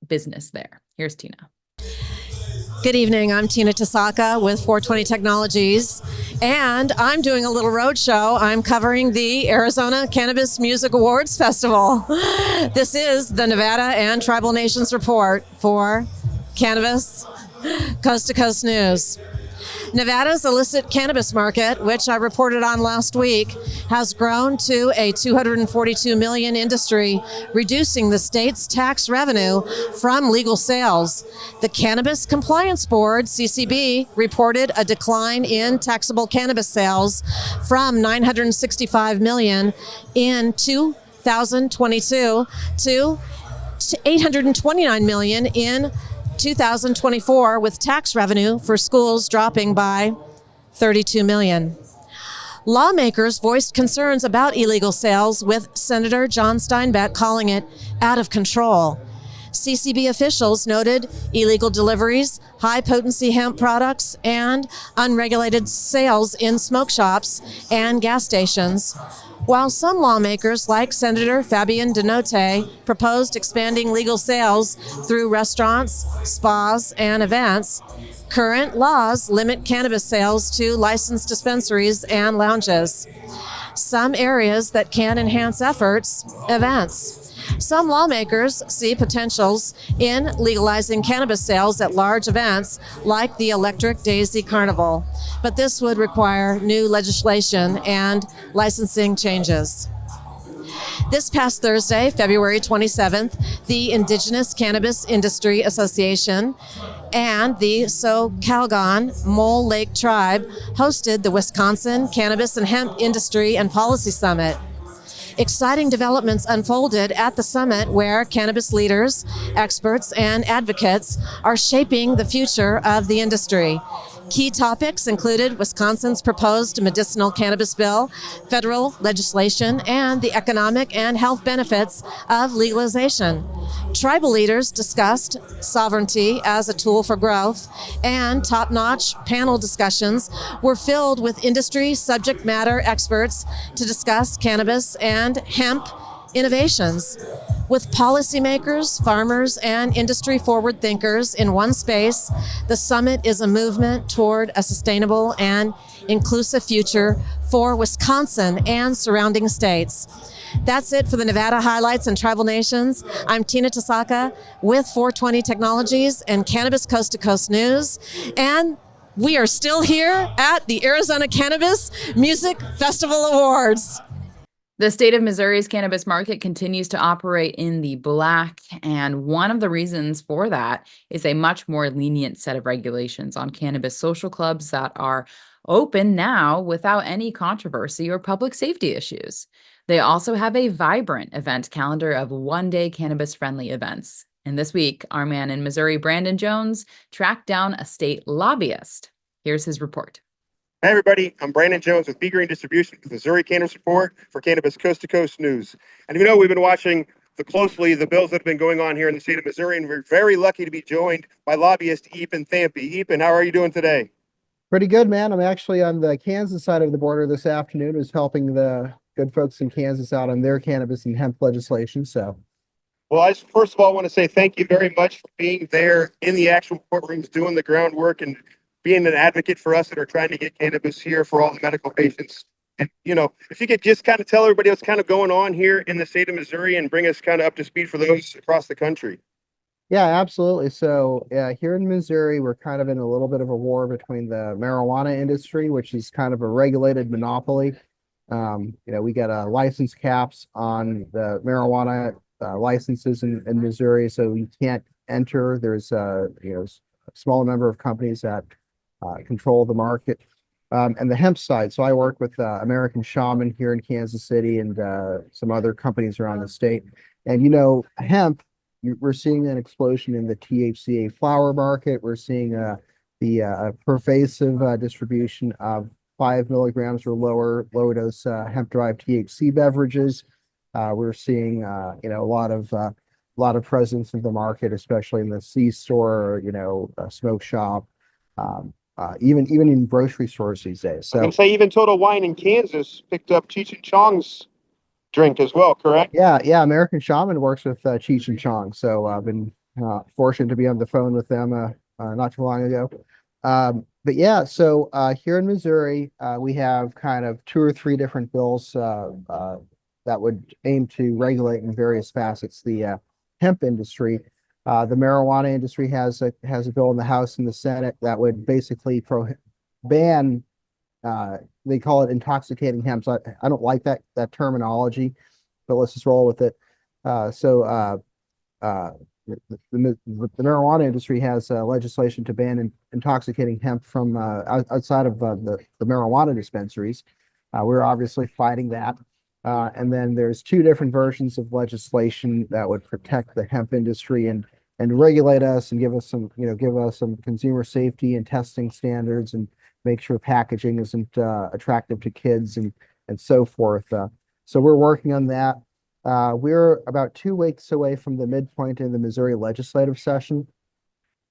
[SPEAKER 2] business there. Here's Tina.
[SPEAKER 19] Good evening. I'm Tina Tasaka with 420 Technologies, and I'm doing a little road show. I'm covering the Arizona Cannabis Music Awards Festival. This is the Nevada and Tribal Nations Report for Cannabis Coast to Coast News. Nevada's illicit cannabis market, which I reported on last week, has grown to a $242 million industry, reducing the state's tax revenue from legal sales. The Cannabis Compliance Board, CCB, reported a decline in taxable cannabis sales from $965 million in 2022 to $829 million in 2024, with tax revenue for schools dropping by $32 million. Lawmakers voiced concerns about illegal sales, with Senator John Steinbeck calling it out of control. CCB officials noted illegal deliveries, high-potency hemp products, and unregulated sales in smoke shops and gas stations. While some lawmakers, like Senator Fabian Denote, proposed expanding legal sales through restaurants, spas, and events, current laws limit cannabis sales to licensed dispensaries and lounges. Some areas that can enhance efforts, events. Some lawmakers see potentials in legalizing cannabis sales at large events like the Electric Daisy Carnival, but this would require new legislation and licensing changes. This past Thursday, February 27th, the Indigenous Cannabis Industry Association and the Socalgon Mole Lake Tribe hosted the Wisconsin Cannabis and Hemp Industry and Policy Summit. Exciting developments unfolded at the summit, where cannabis leaders, experts, and advocates are shaping the future of the industry. Key topics included Wisconsin's proposed medicinal cannabis bill, federal legislation, and the economic and health benefits of legalization. Tribal leaders discussed sovereignty as a tool for growth, and top-notch panel discussions were filled with industry subject matter experts to discuss cannabis and hemp innovations. With policymakers, farmers, and industry forward thinkers in one space, the summit is a movement toward a sustainable and inclusive future for Wisconsin and surrounding states. That's it for the Nevada highlights and tribal nations. I'm Tina Tasaka with 420 Technologies and Cannabis Coast to Coast News. And we are still here at the Arizona Cannabis Music Festival Awards.
[SPEAKER 2] The state of Missouri's cannabis market continues to operate in the black, and one of the reasons for that is a much more lenient set of regulations on cannabis social clubs that are open now without any controversy or public safety issues. They also have a vibrant event calendar of one-day cannabis-friendly events. And this week, our man in Missouri, Brandon Jones, tracked down a state lobbyist. Here's his report.
[SPEAKER 20] Hi, everybody. I'm Brandon Jones with B Green Distribution with Missouri Cannabis Report for Cannabis Coast to Coast News. And you know, we've been watching closely the bills that have been going on here in the state of Missouri, and we're very lucky to be joined by lobbyist Ethan Thampy. Ethan, how are you doing today?
[SPEAKER 21] Pretty good, man. I'm actually on the Kansas side of the border this afternoon, was helping the good folks in Kansas out on their cannabis and hemp legislation. So,
[SPEAKER 20] well, I first of all want to say thank you very much for being there in the actual courtrooms, doing the groundwork, and being an advocate for us that are trying to get cannabis here for all the medical patients. And, you know, if you could just kind of tell everybody what's kind of going on here in the state of Missouri and bring us kind of up to speed for those across the country.
[SPEAKER 21] yeah, absolutely. So here in Missouri, we're kind of in a little bit of a war between the marijuana industry, which is kind of a regulated monopoly. We got license caps on the marijuana licenses in Missouri, so you can't enter. There's a small number of companies that control the market. And the hemp side. So I work with American Shaman here in Kansas City and some other companies around the state. And, hemp, we're seeing an explosion in the THCA flower market. We're seeing the pervasive distribution of 5 milligrams or lower dose hemp-derived THC beverages. We're seeing, a lot of presence in the market, especially in the C-store, smoke shop, even in grocery stores these days.
[SPEAKER 20] I
[SPEAKER 21] So
[SPEAKER 20] can say even Total Wine in Kansas picked up Cheech and Chong's drink as well, correct?
[SPEAKER 21] yeah, American Shaman works with Cheech and Chong. So I've been fortunate to be on the phone with them not too long ago. But yeah, so here in Missouri, we have kind of 2 or 3 different bills that would aim to regulate in various facets the hemp industry. The marijuana industry has a bill in the House and the Senate that would basically ban. They call it intoxicating hemp. So I don't like that terminology, but let's just roll with it. The marijuana industry has legislation to ban intoxicating hemp from outside of the marijuana dispensaries. We're obviously fighting that. And then there's 2 different versions of legislation that would protect the hemp industry and regulate us and give us some consumer safety and testing standards and make sure packaging isn't attractive to kids and so forth. So we're working on that. We're about 2 weeks away from the midpoint in the Missouri legislative session.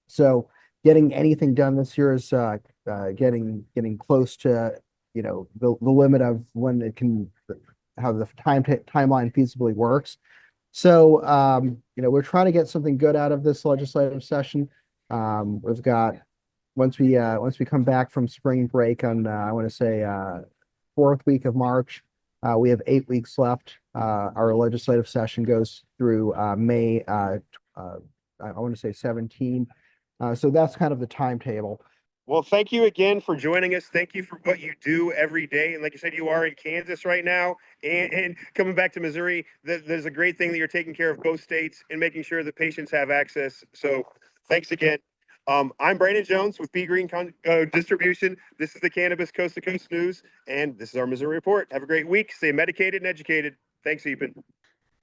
[SPEAKER 21] So getting anything done this year is getting close to the limit of when it can, how the timeline feasibly works. So we're trying to get something good out of this legislative session. We've got once we come back from spring break on I want to say 4th week of March, we have 8 weeks left. Our legislative session goes through May. I want to say 17. So that's kind of the timetable.
[SPEAKER 20] Well, thank you again for joining us. Thank you for what you do every day. And like you said, you are in Kansas right now and coming back to Missouri. There's a great thing that you're taking care of both states and making sure that patients have access. So thanks again. I'm Brandon Jones with B Green Distribution. This is the Cannabis Coast to Coast News, and this is our Missouri Report. Have a great week. Stay medicated and educated. Thanks, Ethan.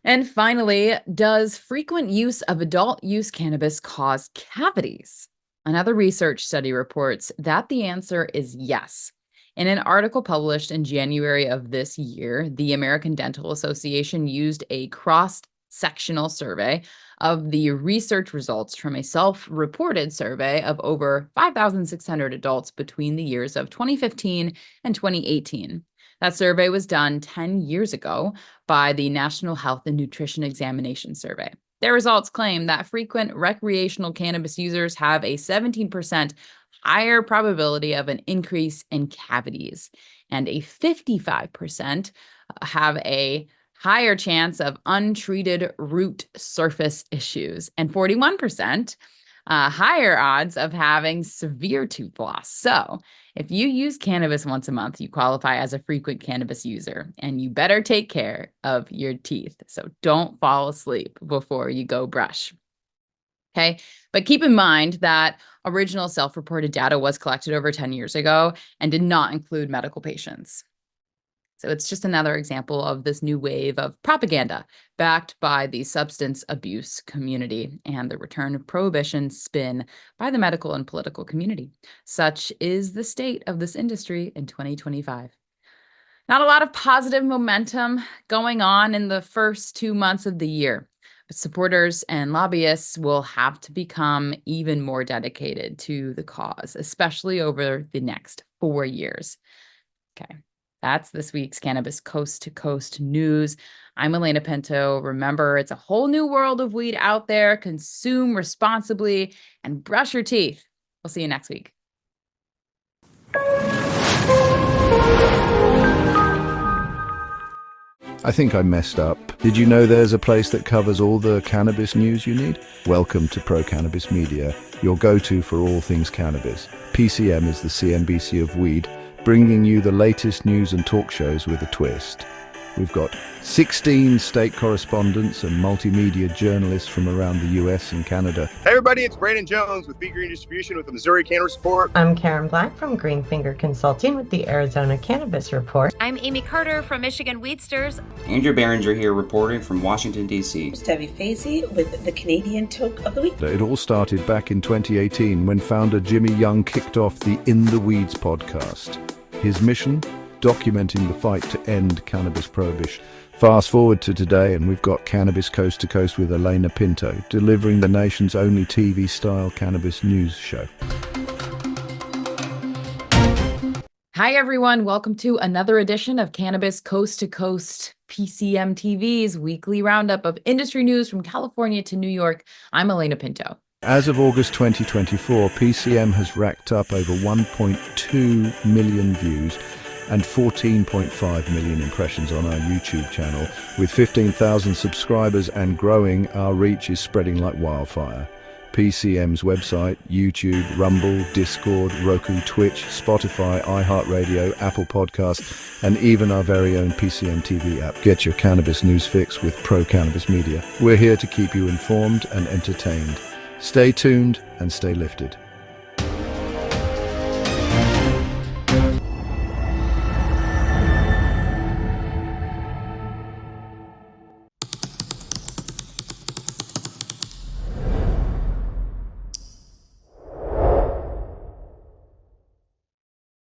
[SPEAKER 2] And finally, does frequent use of adult use cannabis cause cavities? Another research study reports that the answer is yes. In an article published in January of this year, the American Dental Association used a cross-sectional survey of the research results from a self-reported survey of over 5,600 adults between the years of 2015 and 2018. That survey was done 10 years ago by the National Health and Nutrition Examination Survey. Their results claim that frequent recreational cannabis users have a 17% higher probability of an increase in cavities, and a 55% have a higher chance of untreated root surface issues, and 41% higher odds of having severe tooth loss. So if you use cannabis once a month, you qualify as a frequent cannabis user, and you better take care of your teeth. So don't fall asleep before you go brush. Okay, but keep in mind that original self-reported data was collected over 10 years ago and did not include medical patients. So it's just another example of this new wave of propaganda backed by the substance abuse community and the return of prohibition spin by the medical and political community. Such is the state of this industry in 2025. Not a lot of positive momentum going on in the first 2 months of the year, but supporters and lobbyists will have to become even more dedicated to the cause, especially over the next 4 years. Okay. That's this week's Cannabis Coast to Coast News. I'm Alaina Pinto. Remember, it's a whole new world of weed out there. Consume responsibly and brush your teeth. We'll see you next week.
[SPEAKER 4] I think I messed up. Did you know there's a place that covers all the cannabis news you need? Welcome to Pro Cannabis Media, your go-to for all things cannabis. PCM is the CNBC of weed, bringing you the latest news and talk shows with a twist. We've got 16 state correspondents and multimedia journalists from around the US and Canada.
[SPEAKER 20] Hey everybody, it's Brandon Jones with Big Green Distribution with the Missouri Cannabis Report.
[SPEAKER 13] I'm Karen Black from Green Finger Consulting with the Arizona Cannabis Report.
[SPEAKER 5] I'm Amy Carter from Michigan Weedsters.
[SPEAKER 22] Andrew Behringer here reporting from Washington, D.C.
[SPEAKER 23] Debbie Facey with the Canadian Toke of the Week.
[SPEAKER 4] It all started back in 2018 when founder Jimmy Young kicked off the In the Weeds podcast. His mission? Documenting the fight to end cannabis prohibition. Fast forward to today and we've got Cannabis Coast to Coast with Alaina Pinto, delivering the nation's only TV-style cannabis news show.
[SPEAKER 2] Hi, everyone. Welcome to another edition of Cannabis Coast to Coast, PCMTV's weekly roundup of industry news from California to New York. I'm Alaina Pinto.
[SPEAKER 4] As of August 2024, PCM has racked up over 1.2 million views and 14.5 million impressions on our YouTube channel. With 15,000 subscribers and growing, our reach is spreading like wildfire. PCM's website, YouTube, Rumble, Discord, Roku, Twitch, Spotify, iHeartRadio, Apple Podcasts, and even our very own PCMTV app. Get your cannabis news fix with Pro Cannabis Media. We're here to keep you informed and entertained. Stay tuned and stay lifted.